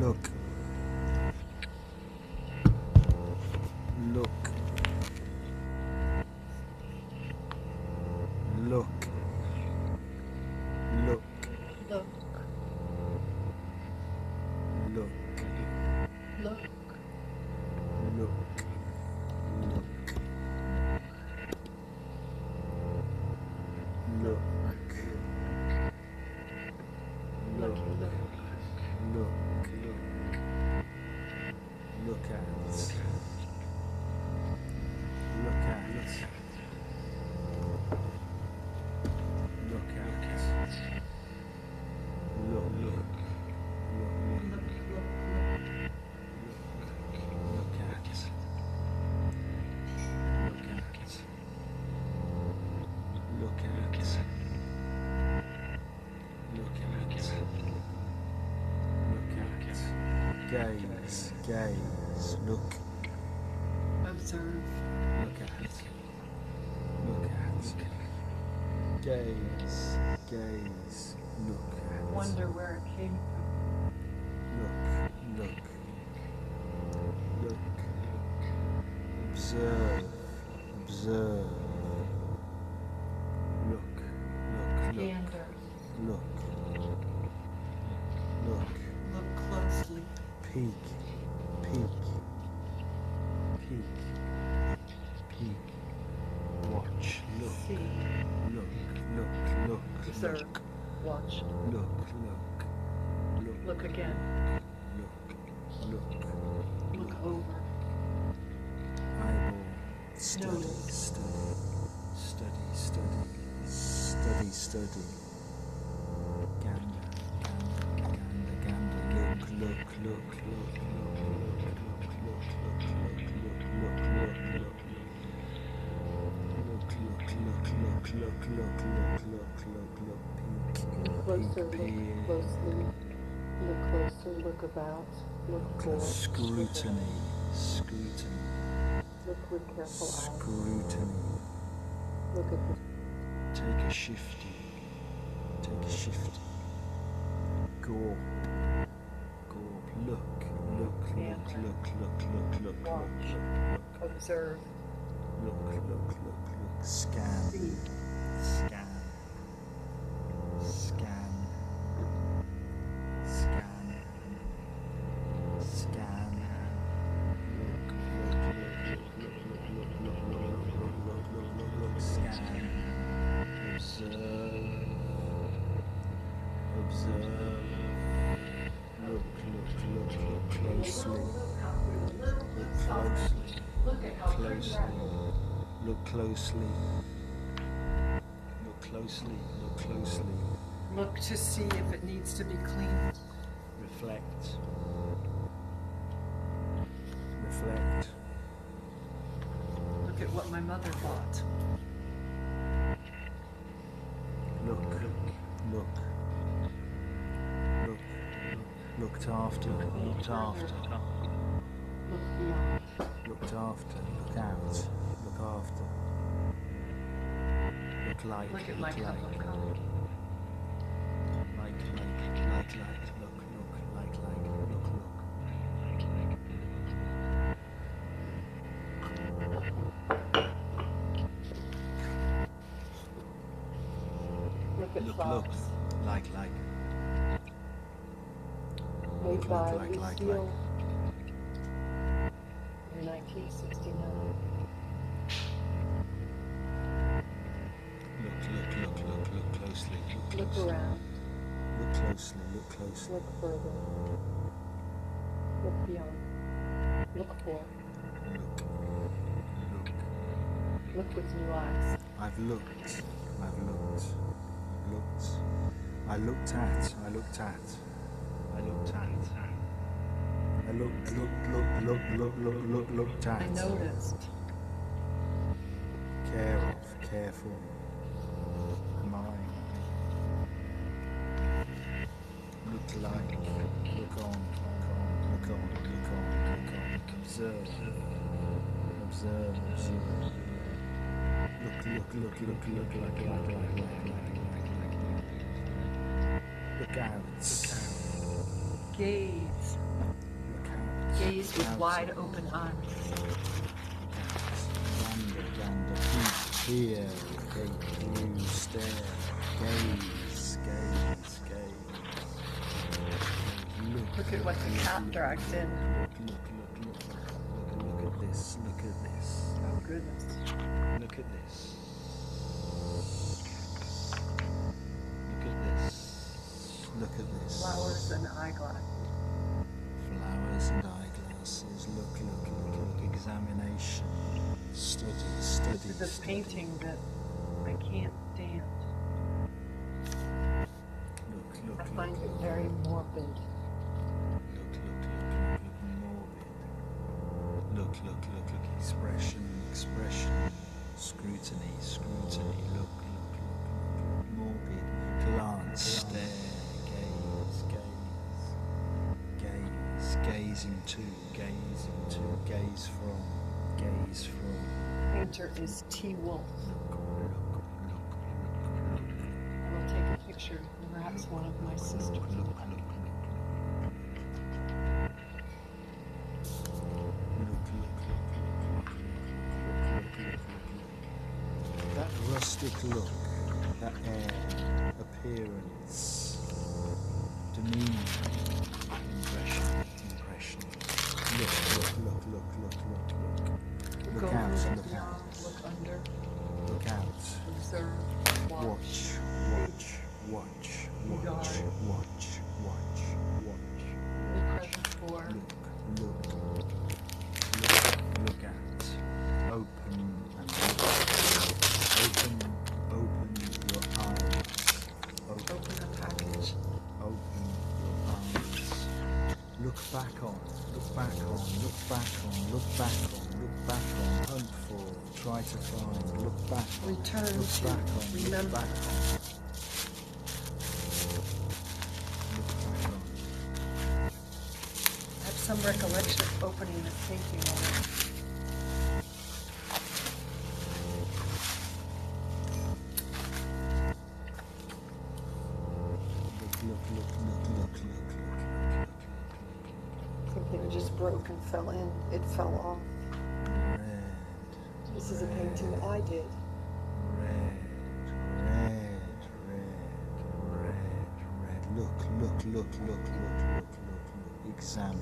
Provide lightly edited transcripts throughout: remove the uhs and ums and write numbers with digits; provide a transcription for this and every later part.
Look. Look. Look. Look. Look. Look. Look. Look. Look. Look. Look. Look. Look at. Look at. Look at. Look. Gaze, look. Observe. Look at. Look at. Gaze, look at. Wonder where it came from. Look. Observe. Look. Gander. Look. Look closely. Peek. Watch. Look. See. Look. Observe. Watch. Look. Look again. Look. Look over. Eyeball. Study. Notice. Study. Gander. Look. Look closer, look closer, look about, look forward. Scrutiny. Look with careful eyes. Scrutiny. Look at the Take a shifty. Gorp. Look. watch. Observe. Look. Scan. See. Scan. Observe. Look closely. Look to see if it needs to be cleaned. Reflect. Look at what my mother bought. Looked after. Look beyond. Looked after. Look out. Look after. Look like. Look at my cup of coffee. Like. Look. Look at Look. socks. Like. Made by Like. Lucille in 1969. Look closely. Look around. Look closely. Look further. Look beyond. Look for. Look with new eyes. I've looked. I looked at. Looked at. I noticed. Careful. Mind. Look like. Look on. Observe. Look out. Gaze. Gaze with wide open eyes. Gander, peer, view, stare, gaze. Look at what the cat dragged in. Look at this. Oh goodness. Look at this. Flowers and eyeglasses. Flowers and eyeglasses. Look. Examination. Study. This is a painting that I can't stand. Look. I find it very morbid. Look. Expression. Scrutiny. Look. Morbid. Glance. Stare. Gazing to. Gaze from. Painter is T. Wolfe. I will take a picture, perhaps one of my sisters. That rustic look, that air, appearance, demeanor, impression. Look. Look Go out. look under, Look out. observe, watch. Watch. Be present for. Look at. Open your eyes. Open a package. Open your eyes. Look back on. Hunt for. Try to find. Look back on. Return Look to. back on. Remember. Look back on. I have some recollection of opening this painting on it. Something just broke and fell in. It fell off. This is a painting I did. Red. Look. Examine.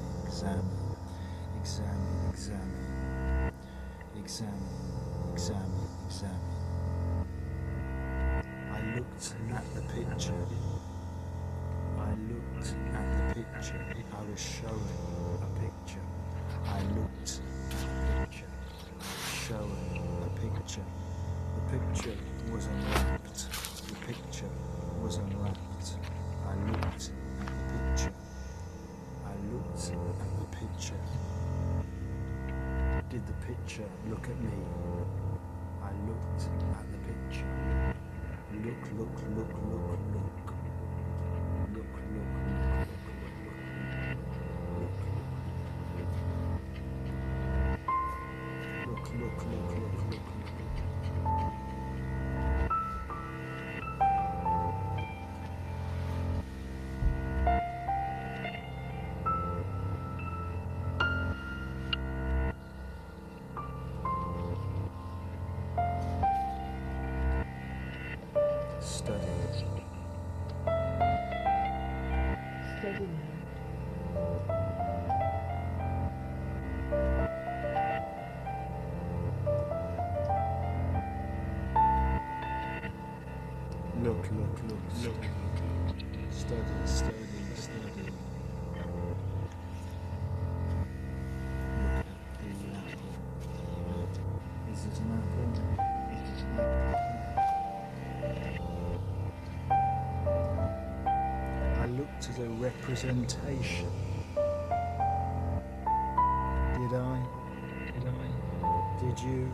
I looked at the picture. I was showing a picture. I looked at the picture. Showing a picture. The picture was unwrapped. I looked at the picture. Did the picture look at me? I looked at the picture. Look. Steady now. Look. Steady. Is it an apple? I looked at a representation. Did I? Did you?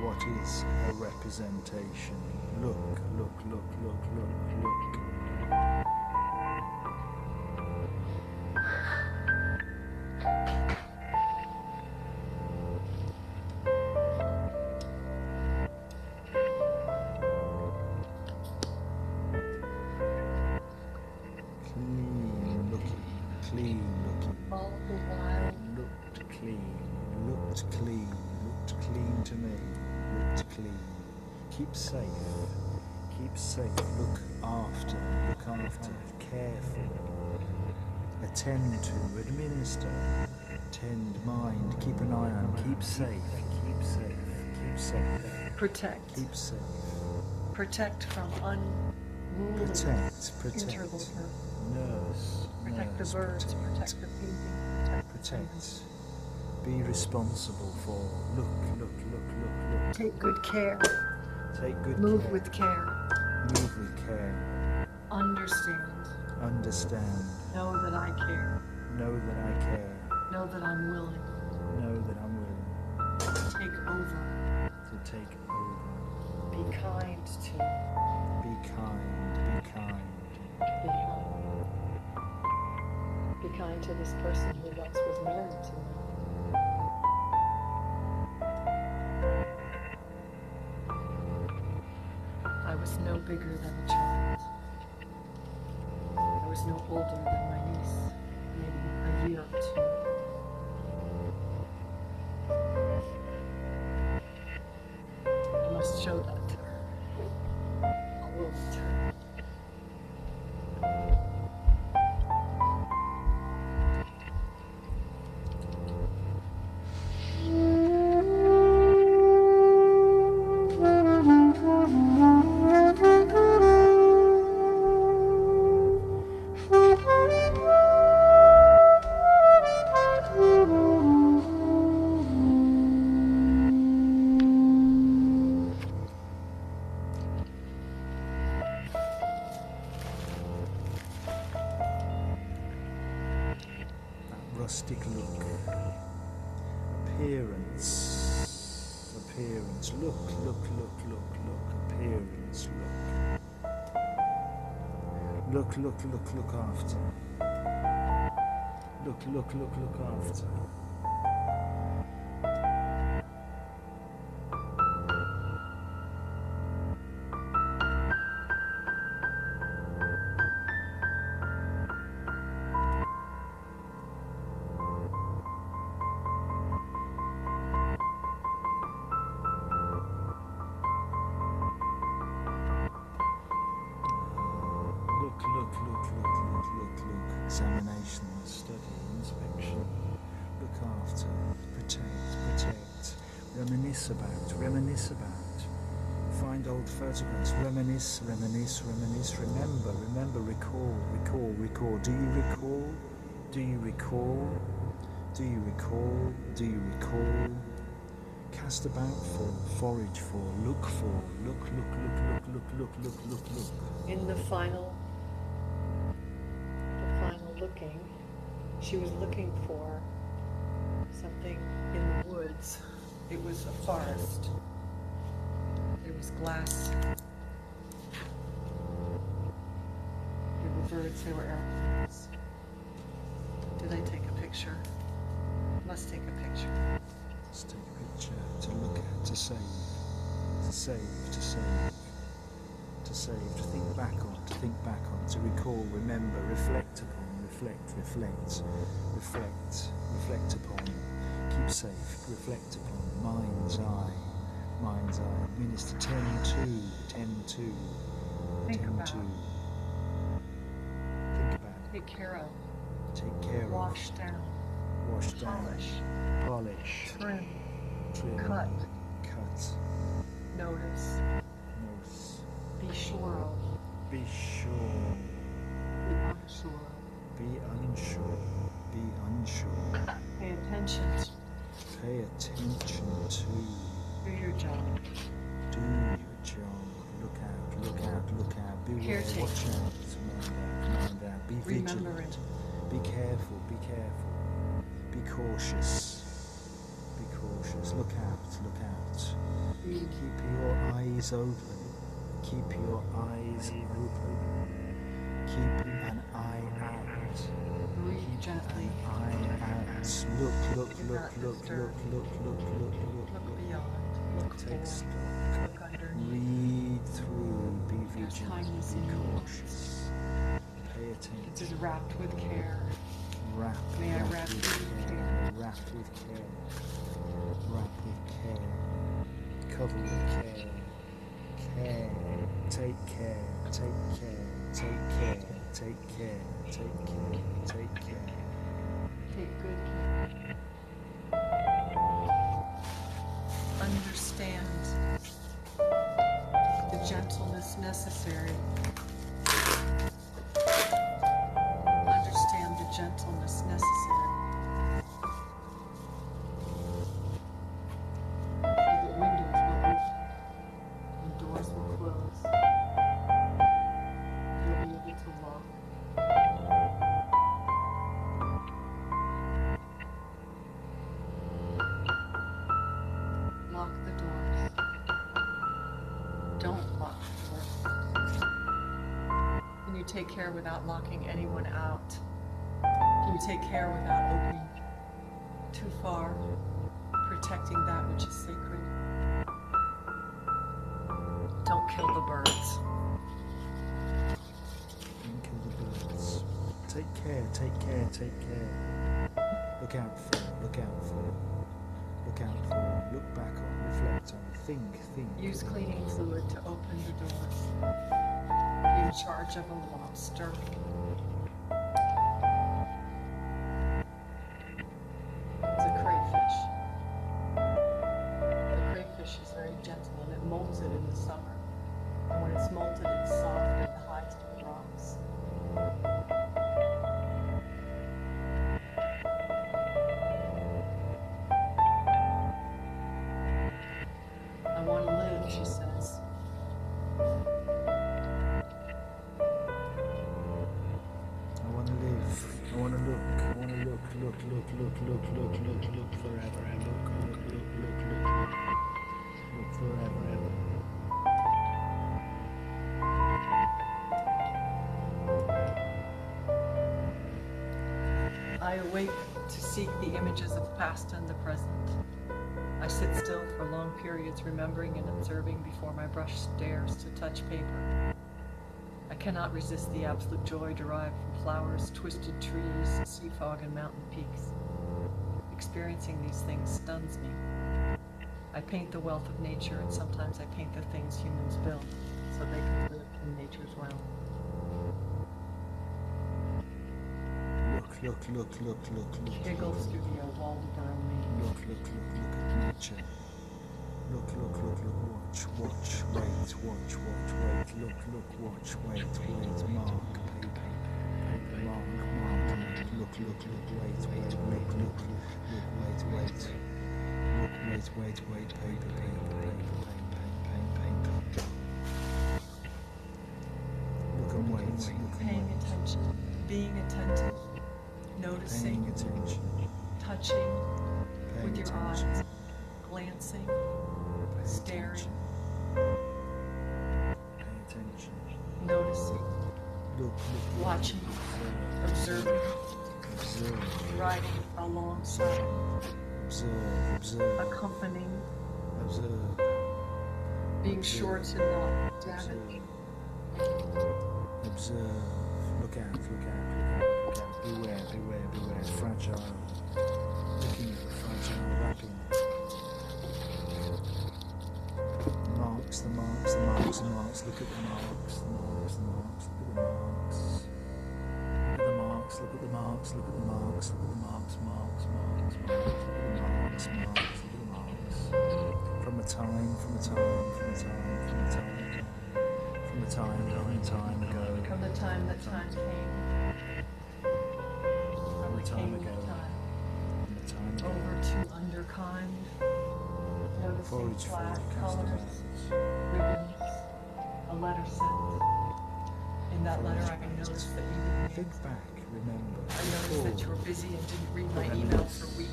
What is a representation? Look. clean looking. All the while, Looked clean, looked clean, looked clean to me, looked clean. Keep safe, look after, care for, attend to, administer, tend, mind, keep an eye on, keep safe, protect. keep safe, Protect from unruly protect, interloper. nurse, Protect the nurse, birds, protect the painting, protect, be responsible for, look, Take good care. take good Move care, with care. move with care, Understand. understand, Know that I care. know that I care, Know that I'm willing. know that I'm willing Take over. to take over. Be kind to. Be kind, Be kind. Be kind to this person who once was married to me. I was no bigger than a child. I was no older than my niece, maybe a year or two. I must show that to her. I will return. rustic look, appearance, look, appearance, look after, look after. Look, examination, study, inspection, look after, protect, reminisce about, find old photographs, reminisce, remember, recall, do you recall, cast about for, forage for, look, In the final looking, she was looking for something in the woods. It was a forest. There was glass. There were birds, there were airplanes. Did I take a picture? Must take a picture. Let's take a picture to look at, to save, to think back on, to recall, remember, reflect upon, reflect upon, keep safe, reflect upon, mind's eye, minister, tend to, Think about. think about, Take care of. wash down, polish, Trim. cut, Notice. Be sure of. be unsure, Pay attention. pay attention to, Do your job. do your job, look out, beware, Caretaker. watch out, mind out, be Remember vigilant, it. be careful, be cautious, look out, keep your eyes open, keep an eye out, Breathe gently. look, Look beyond. Look take forward. stock, Look underneath. read through, be There's vigilant, kindness be in your cautious, pay It is attention, wrapped with care. Wrap. May I wrap with you with care. care? Wrap with care. Wrap with care. Cover with care. Care. Take care. Take care. Take care. Take care. Take care. Take care. Take good care. Understand the gentleness necessary. Understand the gentleness necessary. The windows will open and doors will close. You'll be able to walk. Lock the doors. Don't lock the doors. Can you take care without locking anyone out? Can you take care without opening too far, protecting that which is sacred? Don't kill the birds. Don't kill the birds. Take care. Take care. Take care. Look out for. Look out for. Look out for. Look back on. Reflect on. Think. Use cleaning fluid to open the doors. Be in charge of a lobster. It's a crayfish. The crayfish is very gentle and it molts it in the summer. And when it's molted, it's soft and hides to the rocks. I want to live, she says. I want to live. I want to look. I want to look forever. Look forever. I awake to seek the images of past and the present. I sit still for long periods, remembering and observing before my brush dares to touch paper. I cannot resist the absolute joy derived from flowers, twisted trees, sea fog, and mountain peaks. Experiencing these things stuns me. I paint the wealth of nature, and sometimes I paint the things humans build, so they can live in nature's realm. Look. Giggle studio, Waldeboro me. Look at nature. Look, watch, wait. Look, watch, wait, mark, paper, mark. Look, wait. Look, wait, paper, paint. Look and wait. Paying attention, being attentive, noticing, Paying attention. touching Paying with your attention. eyes, glancing, Pay staring, attention. noticing, Look, watching, observing, observe, riding alongside, observe, accompanying, observe, being sure to not damage. observe. Look out. Beware, fragile. Looking at the fragile wrapping. Marks. Look at the marks. Look at the marks. From a time ago. From the time that time came, from the time king ago. of time, over to underkind, noticing Forage flag for colors, ribbons, a letter sent. In that letter, I noticed that you didn't Think back, remember. I noticed that you were busy and didn't read my emails for weeks.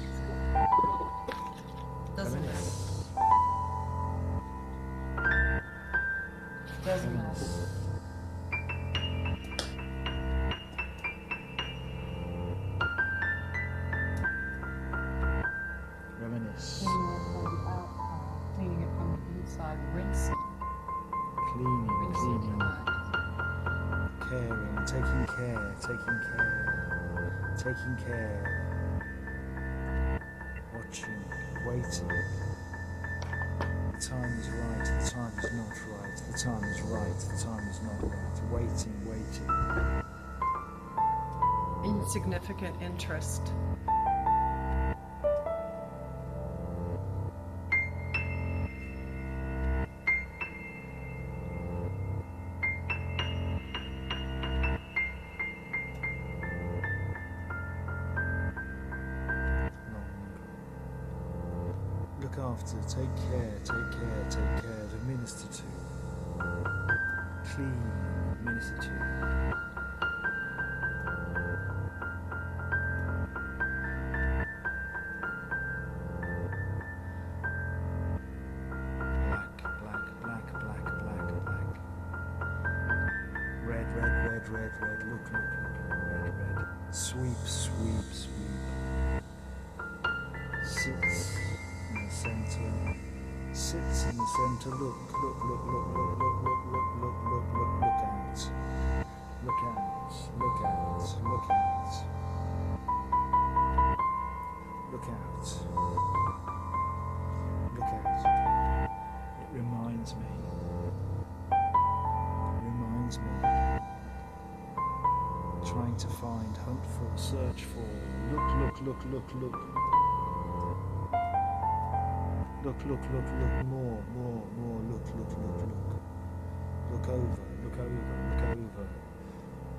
Doesn't matter. Doesn't matter. Reminisce. Cleaning it from the outside, cleaning it from the inside, rinsing, Cleaning. rinsing your eyes. Caring, taking care. taking care, watching, waiting. The time is right, the time is not right, the time is right, the time is not right, waiting, waiting. Insignificant interest. Look after, take care, administer to, clean, administer to. Black. Red, look, red. Sweep. Sits in the center, look out. It reminds me, trying to find, hunt for, search for, look. More, look.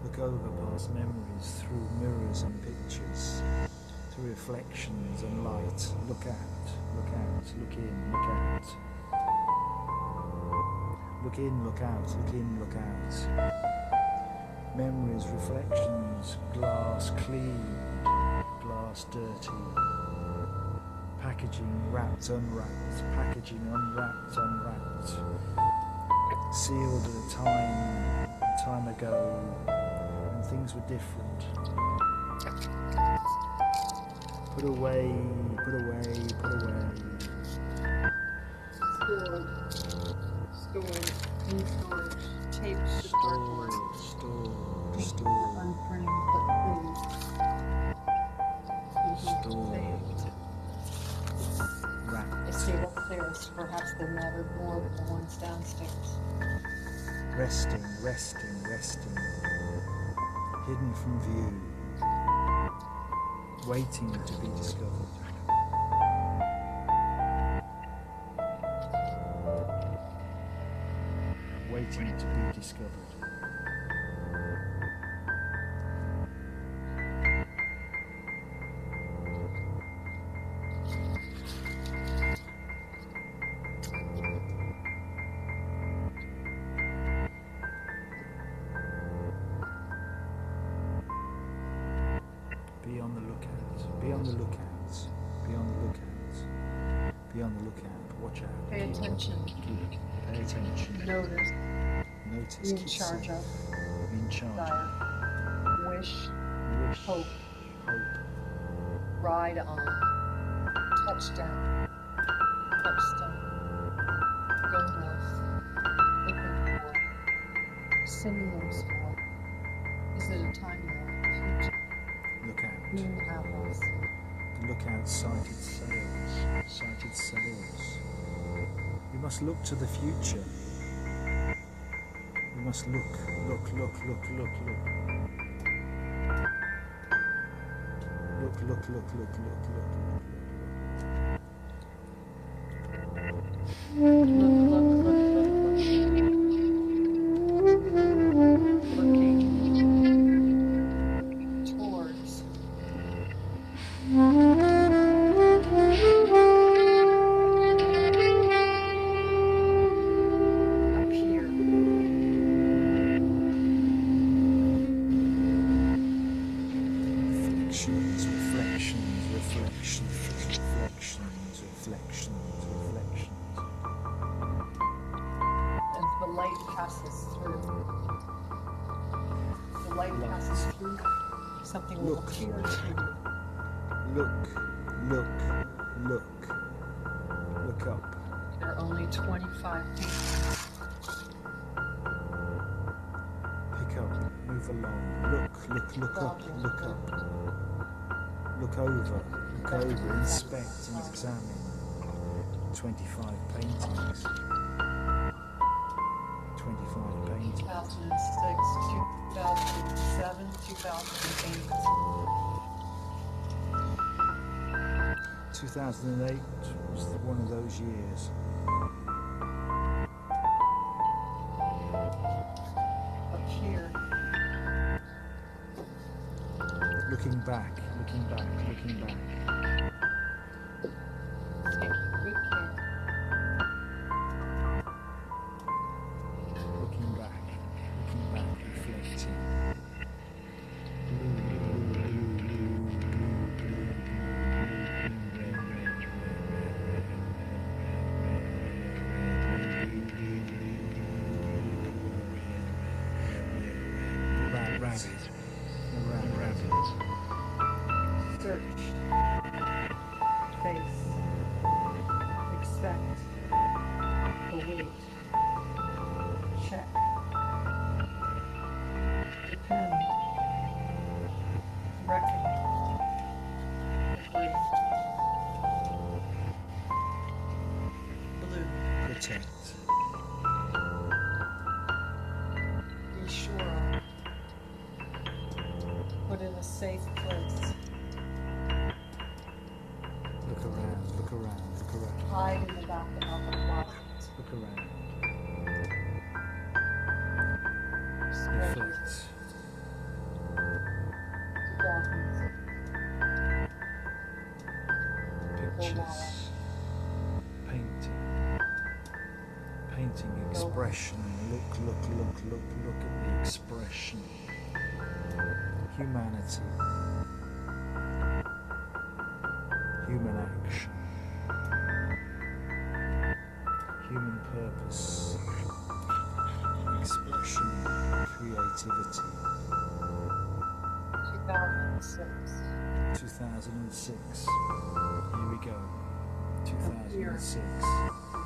Look over past memories, through mirrors and pictures, through reflections and light. Look out, look in, look out. Look in, look out. Memories, reflections, glass clean, glass dirty. Packaging wrapped, unwrapped, packaging unwrapped. Sealed at a time ago when things were different. Put away. Stored in storage. Taped to cardboard. Stored. Unframed but clean. If they were upstairs, perhaps they mattered more than the ones downstairs. Resting. Hidden from view. Waiting to be discovered. Waiting to be discovered. Be on the lookout. Watch out. Pay attention. Notice. Be in charge of. Desire. Wish. Hope. Ride on. Touchdown. Go north. Looking for. Synonyms for. Is it a timeline? Future. Look out. Moon apples. Look out, sighted sails. We must look to the future. We must look. Looking towards. Up here. Reflections. As the light passes through. Something will appear to you. Look up. There are only 25 feet. Pick up, move overlong. Look up, look up. Look over, inspect and examine. 25 paintings. 25 paintings. 2006, 2007, 2008. 2008 was one of those years. Up here, Looking back. taking good care. Looking back, reflecting. Rabbit. Search, face, expect, await, check, depend, reckon, agree, blue, Protect. be sure of, put in a safe place, Look around. hide in the back of the closet, Look around. spread Reflect. 2006. Pictures. Painting expression. Look at the expression. Humanity. Human action. Human purpose. Expression. Creativity. 2006. 2006. Here we go. 2006.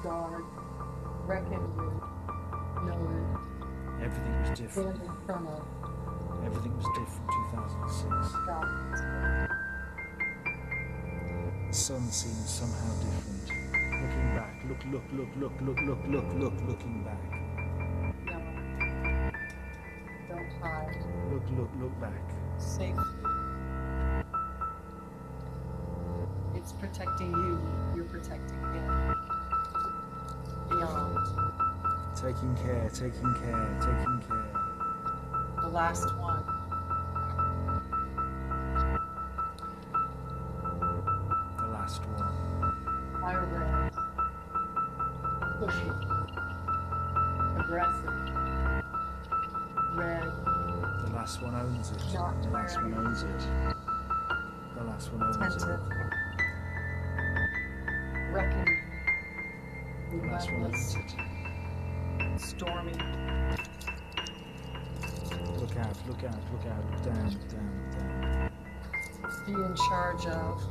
Guard, reckon with, know Everything was it, stand different. in front of, Everything was different. 2006. God, The sun seemed somehow different. Looking back. Looking back. no, don't hide, Look back. safely. It's protecting you, you're protecting him. Beyond, Taking care. the last one, The last one. firebrand, pushy, aggressive, red, The last one owns it. Not The last one wearing owns it. The last one owns attentive, it. reckoning, The last one relentless, owns it. stormy, Look out. Look down. be in charge of,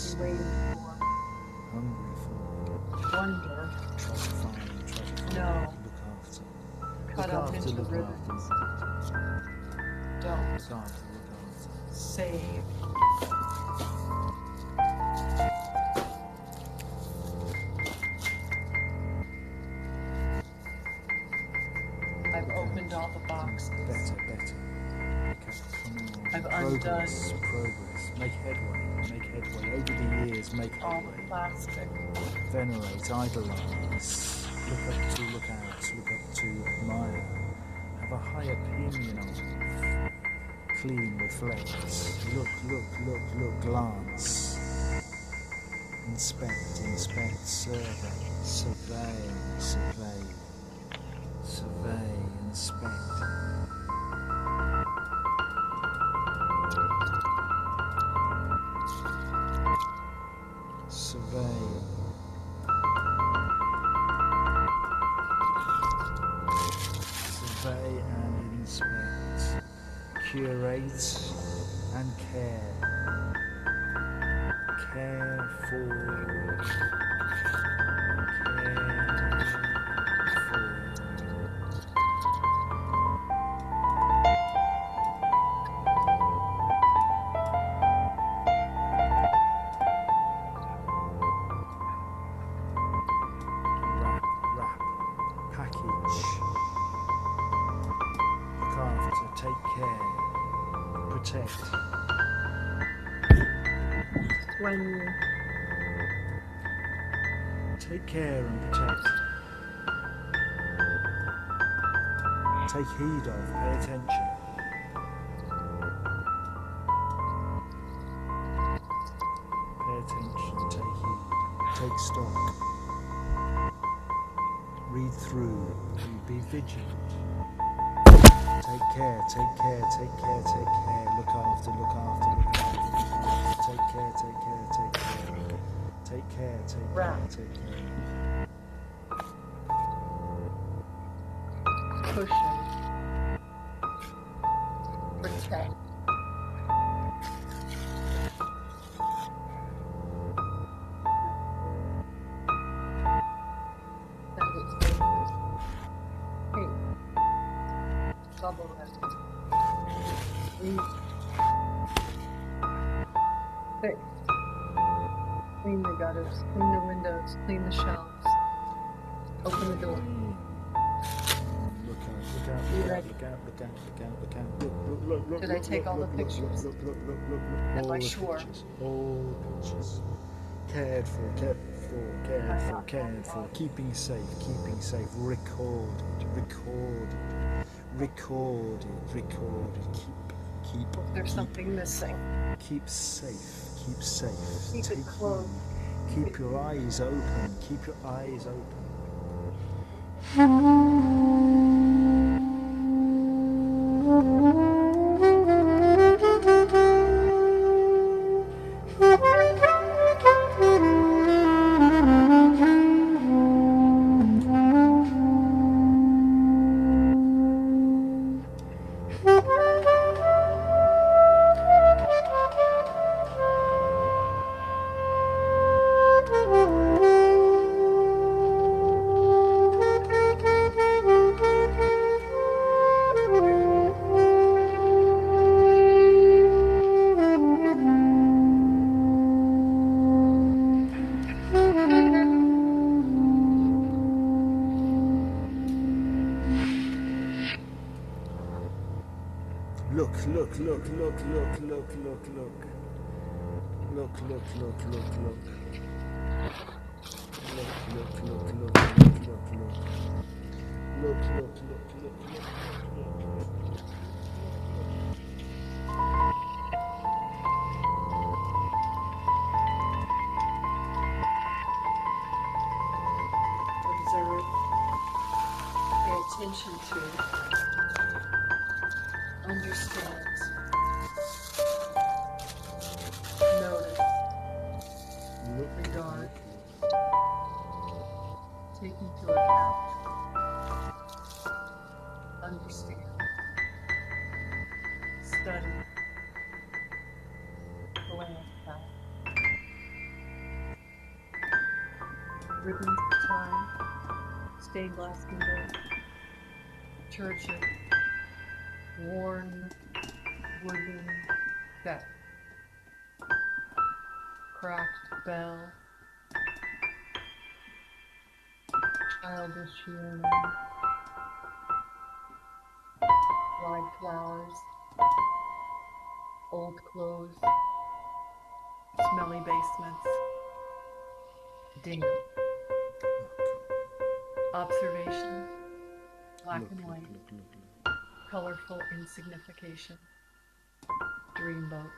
be waiting for, Hungry for. wonder, Try to find. No. Look after. cut Look up after, into look ribbons, after. don't, Look after. save, I've opened all the boxes. Better. Okay, come on. I've Progress. Make headway. Over the years, make All the headway. plastic, Venerate, idolize. Look up to, admire. Have a high opinion of. Clean, reflect. Look, glance. Inspect, survey. Survey, inspect. Survey and inspect. Curate and care. Care for. take care, protect, When you take care and protect. Take heed of, pay attention. Pay attention, take heed, take stock. Read through, be vigilant. Take care, take care, take care, take care. Look after, look after, look after. Take care, take care, take care. Take care, take care, take care. pushing, protect. That is good. Hey, bubble wrap. Fix. Clean the gutters, clean the windows, clean the shelves. Open the door. Look out, look out, You look out, ready? look out, look out, look out, look out. Look, Did I take all the pictures? Look. Am All I the sure? pictures, all pictures. Cared for, cared for, cared for, cared for. Keeping safe, recorded, recorded, recorded, recorded. Keep, There's keep, something missing. keep safe, keep safe. Keep it Take closed. heed. Keep your eyes open, keep your eyes open. Look. Observe. Pay attention to. Understand. Notice. Regard. Take into account. Understand. Study. Glance back. Ribbons of time. Stained glass windows. Churches. Worn wooden deck. Cracked bell. Childish yearning. Dried flowers. Old clothes. Smelly basements. Damp. Observation. Black and white. Look. Colorful insignification. Dreamboat.